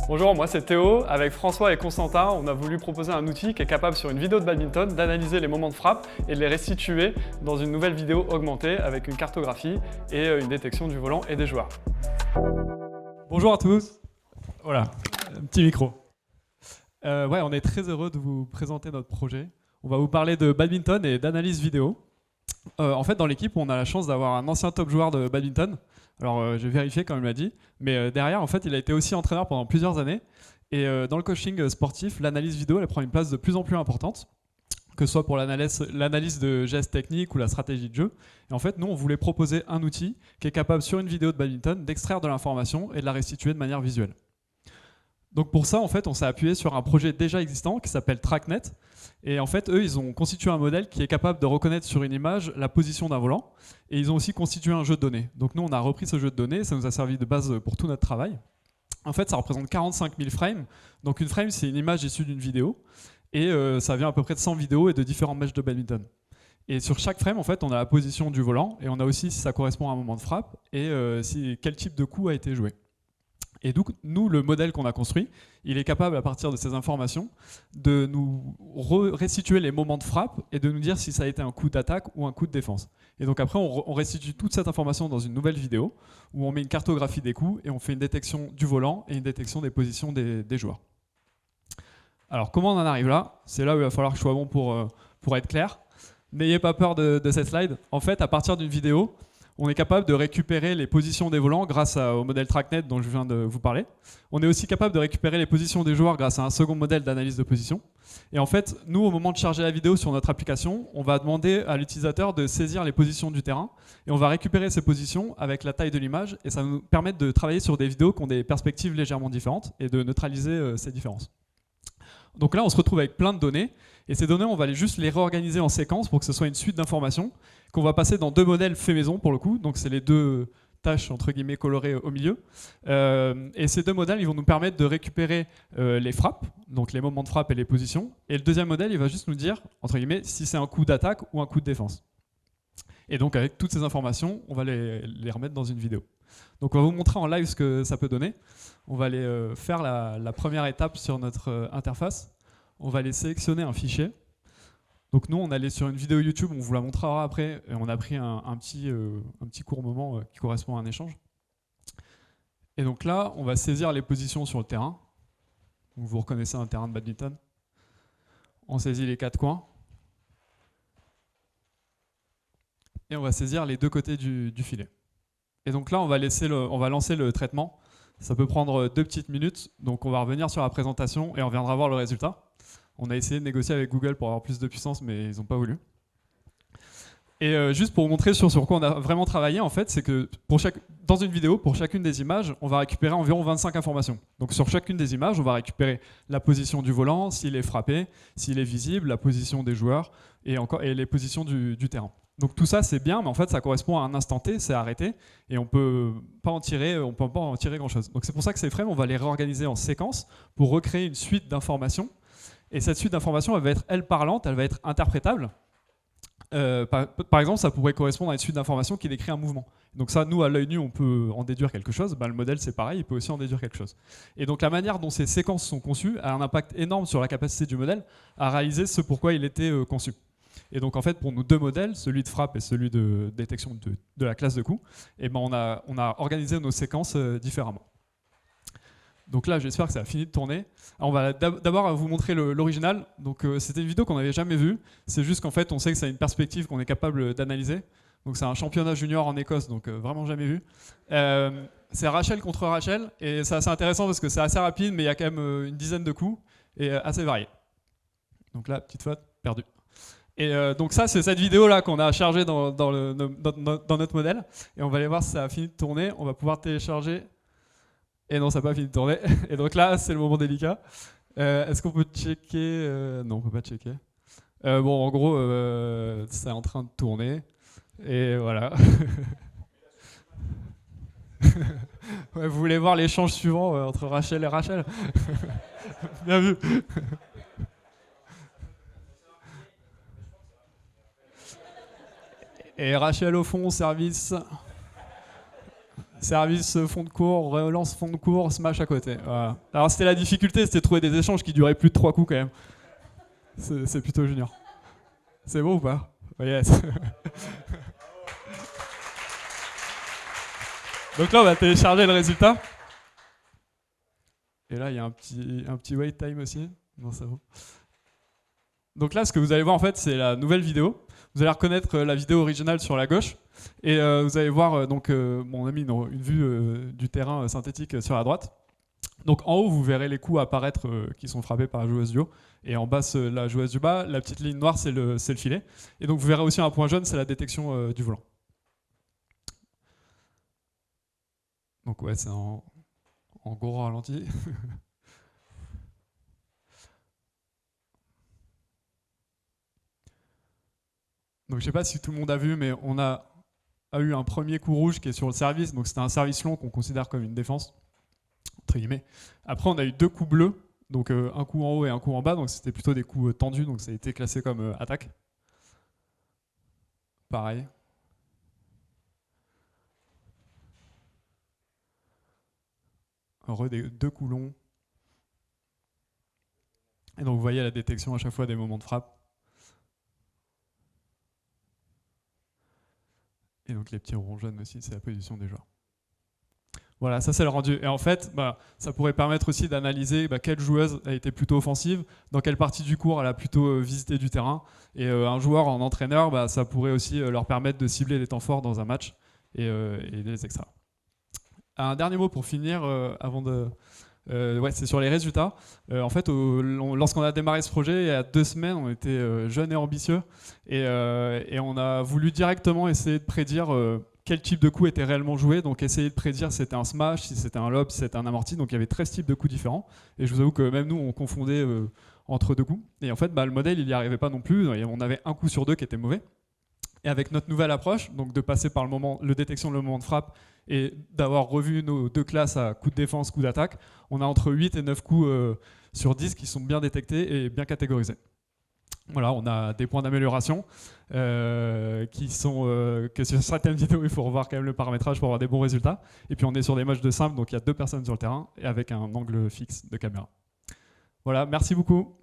Bonjour, moi c'est Théo. Avec François et Constantin, on a voulu proposer un outil qui est capable sur une vidéo de badminton d'analyser les moments de frappe et de les restituer dans une nouvelle vidéo augmentée avec une cartographie et une détection du volant et des joueurs. Bonjour à tous. Voilà, un petit micro. On est très heureux de vous présenter notre projet. On va vous parler de badminton et d'analyse vidéo. En fait, dans l'équipe, on a la chance d'avoir un ancien top joueur de badminton. Alors, j'ai vérifié comme il m'a dit. Mais derrière, en fait, il a été aussi entraîneur pendant plusieurs années. Et dans le coaching sportif, l'analyse vidéo, elle prend une place de plus en plus importante, que ce soit pour l'analyse de gestes techniques ou la stratégie de jeu. Et en fait, nous, on voulait proposer un outil qui est capable, sur une vidéo de badminton, d'extraire de l'information et de la restituer de manière visuelle. Donc pour ça, en fait, on s'est appuyé sur un projet déjà existant qui s'appelle TrackNet. Et en fait, eux, ils ont constitué un modèle qui est capable de reconnaître sur une image la position d'un volant. Et ils ont aussi constitué un jeu de données. Donc nous, on a repris ce jeu de données, ça nous a servi de base pour tout notre travail. En fait, ça représente 45 000 frames. Donc une frame, c'est une image issue d'une vidéo. Et ça vient à peu près de 100 vidéos et de différents matchs de badminton. Et sur chaque frame, en fait, on a la position du volant. Et on a aussi si ça correspond à un moment de frappe et quel type de coup a été joué. Et donc, nous, le modèle qu'on a construit, il est capable, à partir de ces informations, de nous restituer les moments de frappe et de nous dire si ça a été un coup d'attaque ou un coup de défense. Et donc après, on restitue toute cette information dans une nouvelle vidéo où on met une cartographie des coups et on fait une détection du volant et une détection des positions des joueurs. Alors, comment on en arrive là? C'est là où il va falloir que je sois bon pour être clair. N'ayez pas peur de cette slide. En fait, à partir d'une vidéo, on est capable de récupérer les positions des volants grâce au modèle TrackNet dont je viens de vous parler. On est aussi capable de récupérer les positions des joueurs grâce à un second modèle d'analyse de position. Et en fait, nous, au moment de charger la vidéo sur notre application, on va demander à l'utilisateur de saisir les positions du terrain et on va récupérer ces positions avec la taille de l'image et ça va nous permettre de travailler sur des vidéos qui ont des perspectives légèrement différentes et de neutraliser ces différences. Donc là, on se retrouve avec plein de données et ces données, on va juste les réorganiser en séquence pour que ce soit une suite d'informations qu'on va passer dans deux modèles faits maison pour le coup. Donc c'est les deux tâches entre guillemets colorées au milieu. Et ces deux modèles, ils vont nous permettre de récupérer les frappes, donc les moments de frappe et les positions. Et le deuxième modèle, il va juste nous dire entre guillemets si c'est un coup d'attaque ou un coup de défense. Et donc avec toutes ces informations, on va les remettre dans une vidéo. Donc on va vous montrer en live ce que ça peut donner. On va aller faire la première étape sur notre interface. On va aller sélectionner un fichier. Donc nous, on allait sur une vidéo YouTube, on vous la montrera après, et on a pris un petit court moment qui correspond à un échange. Et donc là, on va saisir les positions sur le terrain. Donc vous reconnaissez un terrain de badminton. On saisit les quatre coins. Et on va saisir les deux côtés du filet. Et donc là, on va lancer le traitement. Ça peut prendre 2 petites minutes. Donc on va revenir sur la présentation et on reviendra voir le résultat. On a essayé de négocier avec Google pour avoir plus de puissance, mais ils n'ont pas voulu. Et juste pour vous montrer sur quoi on a vraiment travaillé, en fait, c'est que dans une vidéo, pour chacune des images, on va récupérer environ 25 informations. Donc sur chacune des images, on va récupérer la position du volant, s'il est frappé, s'il est visible, la position des joueurs et les positions du terrain. Donc tout ça, c'est bien, mais en fait, ça correspond à un instant T, c'est arrêté, et on peut pas en tirer grand-chose. Donc c'est pour ça que ces frames, on va les réorganiser en séquence pour recréer une suite d'informations. Et cette suite d'informations, elle va être, parlante, elle va être interprétable. Par exemple, ça pourrait correspondre à une suite d'informations qui décrit un mouvement. Donc ça, nous, à l'œil nu, on peut en déduire quelque chose. Le modèle, c'est pareil, il peut aussi en déduire quelque chose. Et donc la manière dont ces séquences sont conçues a un impact énorme sur la capacité du modèle à réaliser ce pourquoi il était conçu. Et donc en fait, pour nos deux modèles, celui de frappe et celui de détection de la classe de coup, on a organisé nos séquences différemment. Donc là, j'espère que ça a fini de tourner. Alors, on va d'abord vous montrer l'original. Donc c'était une vidéo qu'on n'avait jamais vue. C'est juste qu'en fait, on sait que ça a une perspective qu'on est capable d'analyser. Donc c'est un championnat junior en Écosse, donc vraiment jamais vu. C'est Rachel contre Rachel. Et c'est assez intéressant parce que c'est assez rapide, mais il y a quand même une dizaine de coups et assez variés. Donc là, petite faute, perdue. Et donc ça, c'est cette vidéo-là qu'on a chargée dans notre modèle. Et on va aller voir si ça a fini de tourner. On va pouvoir télécharger. Et non, ça n'a pas fini de tourner. Et donc là, c'est le moment délicat. Est-ce qu'on peut checker Non, on ne peut pas checker. Bon, en gros, c'est en train de tourner. Et voilà. Ouais, vous voulez voir l'échange suivant entre Rachel et Rachel? Bien vu. Et Rachel au fond, service. Service fond de cours, relance fond de cours, smash à côté. Voilà. Alors c'était la difficulté, c'était de trouver des échanges qui duraient plus de 3 coups quand même. C'est plutôt junior. C'est bon ou pas? Yes. Donc là, on va télécharger le résultat. Et là, il y a un petit wait time aussi. Non, ça va. Donc là, ce que vous allez voir, en fait, c'est la nouvelle vidéo. Vous allez reconnaître la vidéo originale sur la gauche. Et vous allez voir, on a mis une vue du terrain synthétique sur la droite. Donc en haut, vous verrez les coups apparaître qui sont frappés par la joueuse du haut. Et en bas, la joueuse du bas. La petite ligne noire, c'est le filet. Et donc vous verrez aussi un point jaune, c'est la détection du volant. Donc ouais, c'est en gros ralenti. Donc je sais pas si tout le monde a vu, mais on a eu un premier coup rouge qui est sur le service. Donc c'était un service long qu'on considère comme une défense, entre guillemets. Après on a eu 2 coups bleus, donc un coup en haut et un coup en bas. Donc c'était plutôt des coups tendus, donc ça a été classé comme attaque. Pareil. Des 2 coups longs. Et donc vous voyez la détection à chaque fois des moments de frappe. Et donc les petits ronds jaunes aussi, c'est la position des joueurs. Voilà, ça c'est le rendu. Et en fait, ça pourrait permettre aussi d'analyser quelle joueuse a été plutôt offensive, dans quelle partie du cours elle a plutôt visité du terrain. Et un joueur en entraîneur, ça pourrait aussi leur permettre de cibler les temps forts dans un match et les extras. Un dernier mot pour finir, avant de... c'est sur les résultats. En fait, lorsqu'on a démarré ce projet, il y a 2 semaines, on était jeunes et ambitieux et on a voulu directement essayer de prédire quel type de coup était réellement joué. Donc essayer de prédire si c'était un smash, si c'était un lob, si c'était un amorti. Donc il y avait 13 types de coups différents. Et je vous avoue que même nous, on confondait entre 2 coups. Et en fait, le modèle, il n'y arrivait pas non plus. On avait un coup sur 2 qui était mauvais. Et avec notre nouvelle approche, donc de passer par le détection le moment de frappe et d'avoir revu nos 2 classes à coup de défense, coup d'attaque, on a entre 8 et 9 coups sur 10 qui sont bien détectés et bien catégorisés. Voilà, on a des points d'amélioration qui sont que sur certaines vidéos, il faut revoir quand même le paramétrage pour avoir des bons résultats. Et puis on est sur des matchs de simple, donc il y a 2 personnes sur le terrain et avec un angle fixe de caméra. Voilà, merci beaucoup.